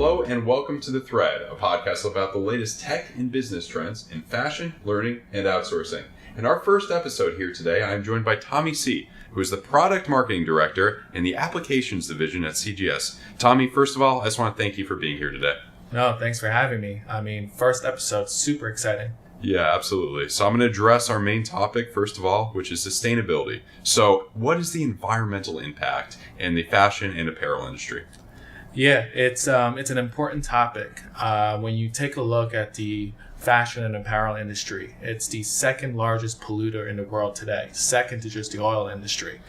Hello and welcome to The Thread, a podcast about the latest tech and business trends in fashion, learning, and outsourcing. In our first episode here today, I am joined by Tommy C., who is the Product Marketing Director in the Applications Division at CGS. Tommy, first of all, I just want to thank you for being here today. No, thanks for having me. First episode, super exciting. Yeah, absolutely. So I'm going to address our main topic, first of all, which is sustainability. So what is the environmental impact in the fashion and apparel industry? Yeah, it's an important topic. When you take a look at the fashion and apparel industry, it's the second largest polluter in the world today, second to just the oil industry.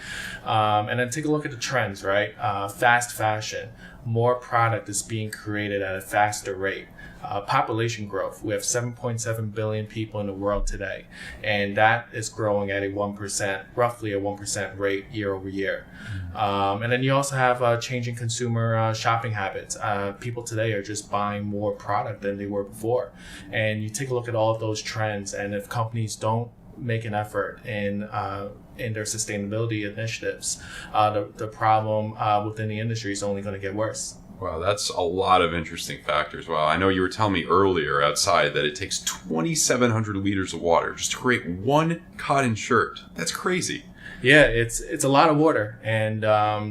And then take a look at the trends, right? Fast fashion, more product is being created at a faster rate. Population growth, we have 7.7 billion people in the world today, and that is growing at roughly a 1% rate year over year. And then you also have changing consumer shopping habits. People today are just buying more product than they were before. And you take a look at all of those trends, and if companies don't make an effort in their sustainability initiatives, the problem within the industry is only going to get worse. Wow, that's a lot of interesting factors. Wow, I know you were telling me earlier outside that it takes 2,700 liters of water just to create one cotton shirt. That's crazy. Yeah, it's a lot of water, and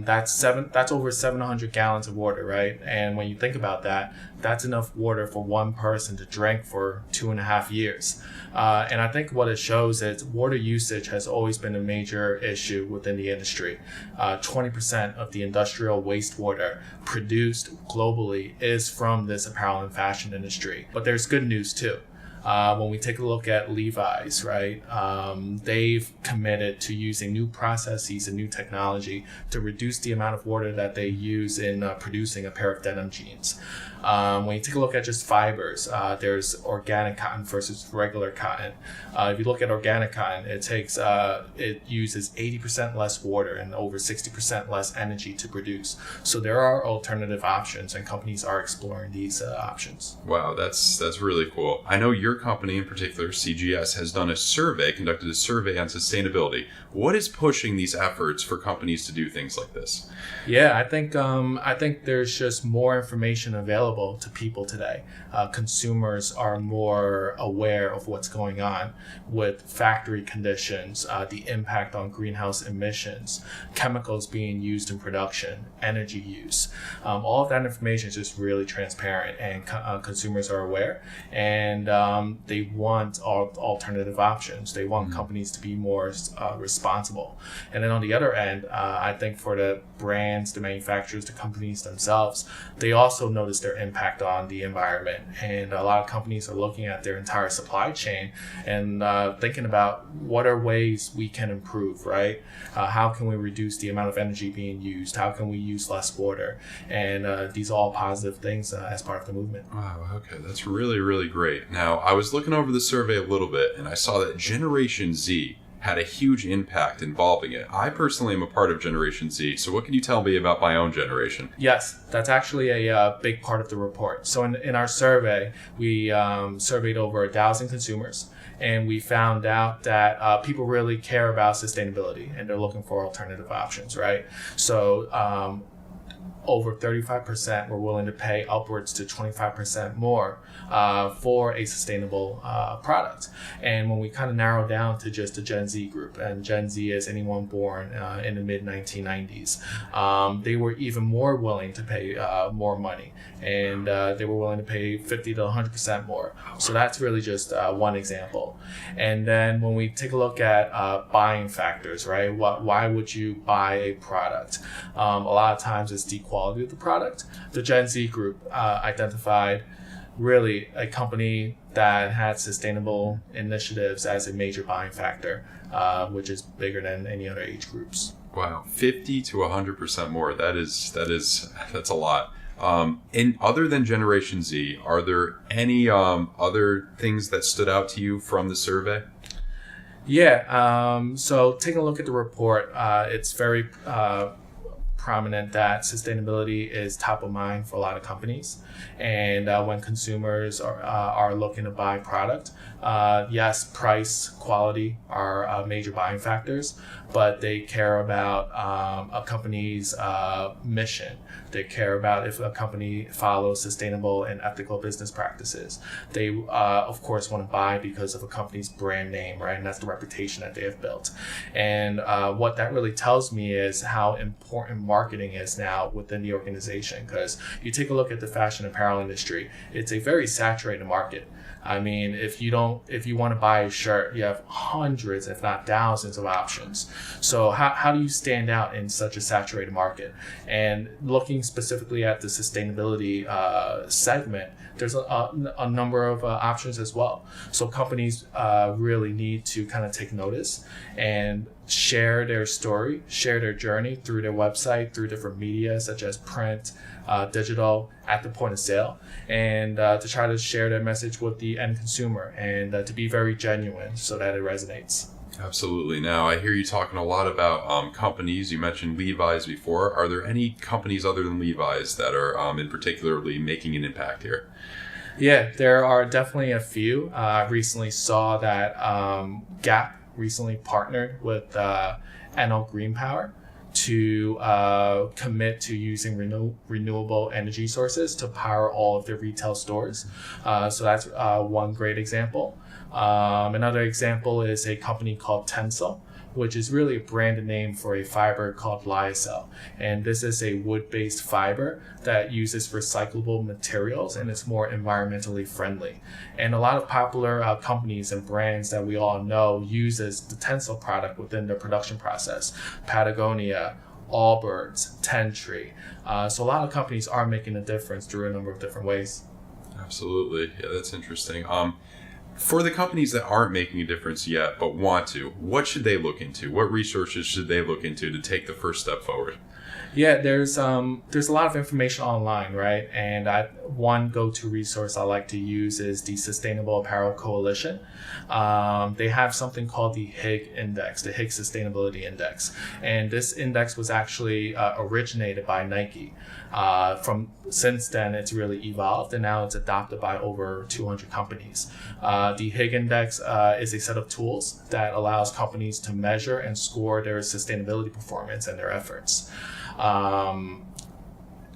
that's over 700 gallons of water, right? And when you think about that, that's enough water for one person to drink for 2.5 years. And I think what it shows is water usage has always been a major issue within the industry. 20% of the industrial wastewater produced globally is from this apparel and fashion industry. But there's good news too. When we take a look at Levi's, right, they've committed to using new processes and new technology to reduce the amount of water that they use in producing a pair of denim jeans. When you take a look at just fibers, there's organic cotton versus regular cotton. If you look at organic cotton, it uses 80% less water and over 60% less energy to produce. So there are alternative options, and companies are exploring these options. Wow, that's really cool. I know your company in particular, CGS, has conducted a survey on sustainability. What is pushing these efforts for companies to do things like this? Yeah, I think there's just more information available to people today. Consumers are more aware of what's going on with factory conditions, the impact on greenhouse emissions, chemicals being used in production, energy use. All of that information is just really transparent, and consumers are aware, and they want alternative options. They want companies to be more responsible. And then on the other end, I think for the brands, the manufacturers, the companies themselves, they also notice their impact on the environment. And a lot of companies are looking at their entire supply chain and thinking about what are ways we can improve, right? How can we reduce the amount of energy being used? How can we use less water? And these are all positive things as part of the movement. Wow, okay, that's really, really great. Now, I was looking over the survey a little bit, and I saw that Generation Z had a huge impact involving it. I personally am a part of Generation Z, so what can you tell me about my own generation? Yes, that's actually a big part of the report. So in our survey, we surveyed over 1,000 consumers, and we found out that people really care about sustainability, and they're looking for alternative options, right? So over 35% were willing to pay upwards to 25% more for a sustainable product. And when we kind of narrow down to just the Gen Z group, and Gen Z is anyone born in the mid-1990s, they were even more willing to pay more money, and they were willing to pay 50 to 100% more. So that's really just one example. And then when we take a look at buying factors, right? Why would you buy a product? A lot of times it's the quality of the product. The Gen Z group identified really a company that had sustainable initiatives as a major buying factor, which is bigger than any other age groups. Wow, 50 to 100% more. That's a lot. And other than Generation Z, are there any other things that stood out to you from the survey? Yeah. So taking a look at the report, it's very prominent that sustainability is top of mind for a lot of companies. And when consumers are looking to buy product, yes, price, quality are major buying factors, but they care about a company's mission. They care about if a company follows sustainable and ethical business practices. They, of course, want to buy because of a company's brand name, right? And that's the reputation that they have built. And what that really tells me is how important marketing is now within the organization. Because you take a look at the fashion apparel industry, it's a very saturated market. I mean, if you want to buy a shirt, you have hundreds, if not thousands of options. So how do you stand out in such a saturated market? And looking specifically at the sustainability segment, there's a number of options as well. So companies really need to kind of take notice and share their story, share their journey through their website, through different media such as print, digital, at the point of sale, and to try to share their message with the end consumer and to be very genuine so that it resonates. Absolutely. Now, I hear you talking a lot about companies. You mentioned Levi's before. Are there any companies other than Levi's that are in particularly making an impact here? Yeah, there are definitely a few. I recently saw that Gap recently partnered with NL Green Power to commit to using renewable energy sources to power all of their retail stores. So that's one great example. Another example is a company called Tencel, which is really a branded name for a fiber called lyocell. And this is a wood-based fiber that uses recyclable materials and it's more environmentally friendly. And a lot of popular companies and brands that we all know uses the Tencel product within their production process. Patagonia, Allbirds, Tentree. So a lot of companies are making a difference through a number of different ways. Absolutely. Yeah, that's interesting. For the companies that aren't making a difference yet but want to, what should they look into? What resources should they look into to take the first step forward? Yeah, there's a lot of information online, right? And one go-to resource I like to use is the Sustainable Apparel Coalition. They have something called the HIG Index, the HIG Sustainability Index. And this index was actually originated by Nike. Since then, it's really evolved, and now it's adopted by over 200 companies. The HIG Index is a set of tools that allows companies to measure and score their sustainability performance and their efforts.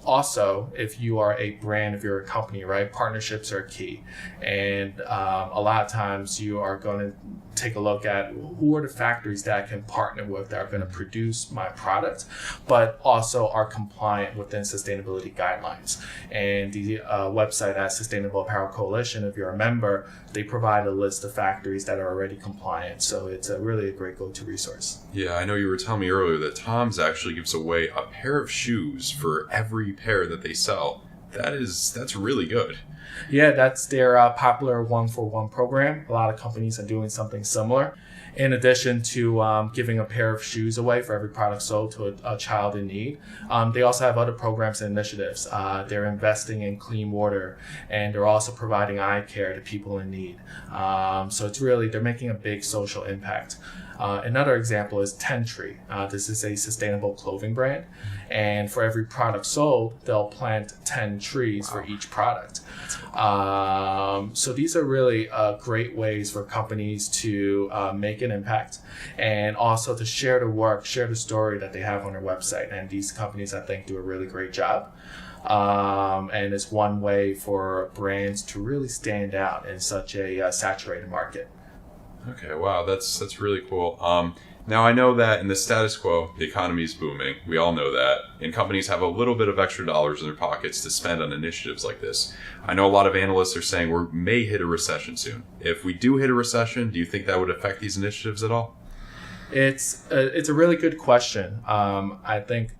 Also, if you are a brand, if you're a company, right, partnerships are key. And a lot of times you are going to take a look at who are the factories that I can partner with that are going to produce my product, but also are compliant within sustainability guidelines. And the website at Sustainable Apparel Coalition, if you're a member, they provide a list of factories that are already compliant. So it's really a great go-to resource. Yeah, I know you were telling me earlier that Tom's actually gives away a pair of shoes for every pair that they sell. That's really good. Yeah, that's their popular 1-for-1 program. A lot of companies are doing something similar. In addition to giving a pair of shoes away for every product sold to a child in need, they also have other programs and initiatives. They're investing in clean water, and they're also providing eye care to people in need. So it's really, they're making a big social impact. Another example is Tentree. This is a sustainable clothing brand, and for every product sold, they'll plant 10 trees for each product. So these are really great ways for companies to make an impact and also to share the work, share the story that they have on their website. And these companies, I think, do a really great job. And it's one way for brands to really stand out in such a saturated market. Okay, wow, that's really cool. Now, I know that in the status quo, the economy is booming. We all know that. And companies have a little bit of extra dollars in their pockets to spend on initiatives like this. I know a lot of analysts are saying we may hit a recession soon. If we do hit a recession, do you think that would affect these initiatives at all? It's a really good question. I think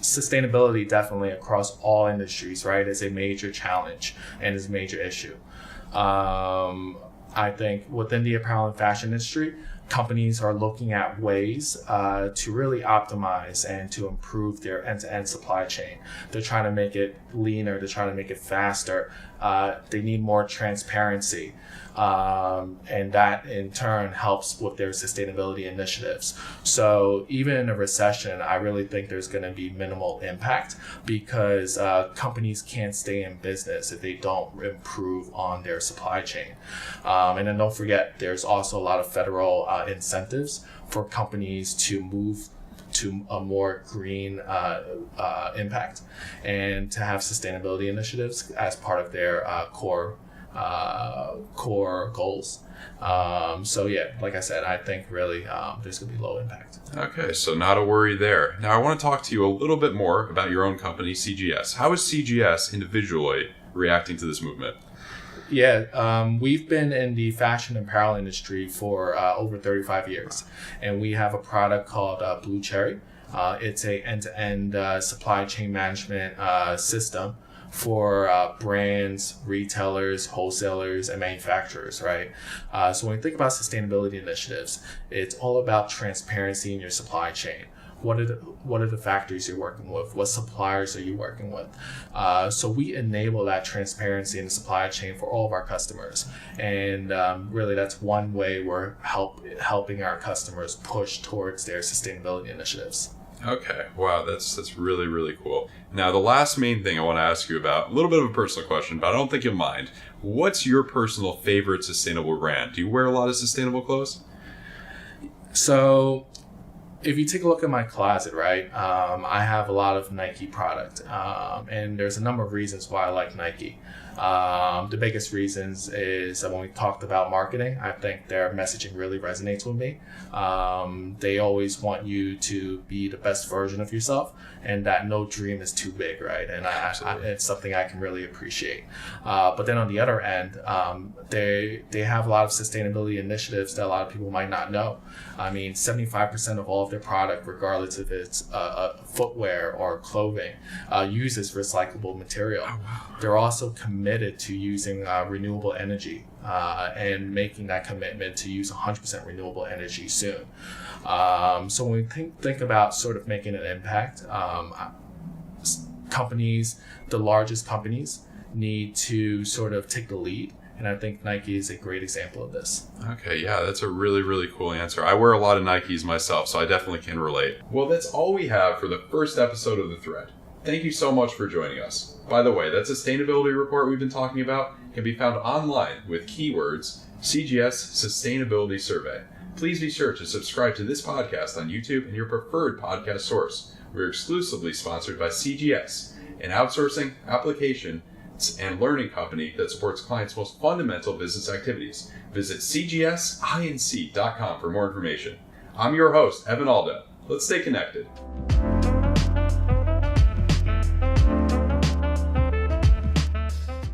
sustainability definitely across all industries, right, is a major challenge and is a major issue. I think within the apparel and fashion industry, companies are looking at ways to really optimize and to improve their end-to-end supply chain. They're trying to make it leaner. They're trying to make it faster. They need more transparency. And that in turn helps with their sustainability initiatives. So even in a recession, I really think there's going to be minimal impact because companies can't stay in business if they don't improve on their supply chain. And then don't forget, there's also a lot of federal incentives for companies to move to a more green impact and to have sustainability initiatives as part of their core goals. So yeah, like I said, I think really there's going to be low impact. Okay, so not a worry there. Now I want to talk to you a little bit more about your own company, CGS. How is CGS individually reacting to this movement? Yeah, we've been in the fashion and apparel industry for over 35 years, and we have a product called Blue Cherry. It's a end-to-end supply chain management system for brands, retailers, wholesalers, and manufacturers, right? So when you think about sustainability initiatives, it's all about transparency in your supply chain. What are the factories you're working with? What suppliers are you working with? So we enable that transparency in the supply chain for all of our customers. And really that's one way we're helping our customers push towards their sustainability initiatives. Okay, wow, that's really, really cool. Now, the last main thing I want to ask you about, a little bit of a personal question, but I don't think you'll mind. What's your personal favorite sustainable brand? Do you wear a lot of sustainable clothes? So if you take a look at my closet, right, I have a lot of Nike product, and there's a number of reasons why I like Nike. The biggest reasons is when we talked about marketing, I think their messaging really resonates with me. They always want you to be the best version of yourself, and that no dream is too big, right? And it's something I can really appreciate. But then on the other end, they have a lot of sustainability initiatives that a lot of people might not know. I mean, 75% of all of their product, regardless if it's footwear or clothing, uses recyclable material. Oh, wow. They're also committed to using renewable energy and making that commitment to use 100% renewable energy soon. So when we think about sort of making an impact, companies, the largest companies, need to sort of take the lead. And I think Nike is a great example of this. Okay, yeah, that's a really, really cool answer. I wear a lot of Nikes myself, so I definitely can relate. Well, that's all we have for the first episode of The Thread. Thank you so much for joining us. By the way, that sustainability report we've been talking about can be found online with keywords CGS Sustainability Survey. Please be sure to subscribe to this podcast on YouTube and your preferred podcast source. We're exclusively sponsored by CGS, an outsourcing, application, and learning company that supports clients' most fundamental business activities. Visit cgsinc.com for more information. I'm your host, Evan Aldo. Let's stay connected.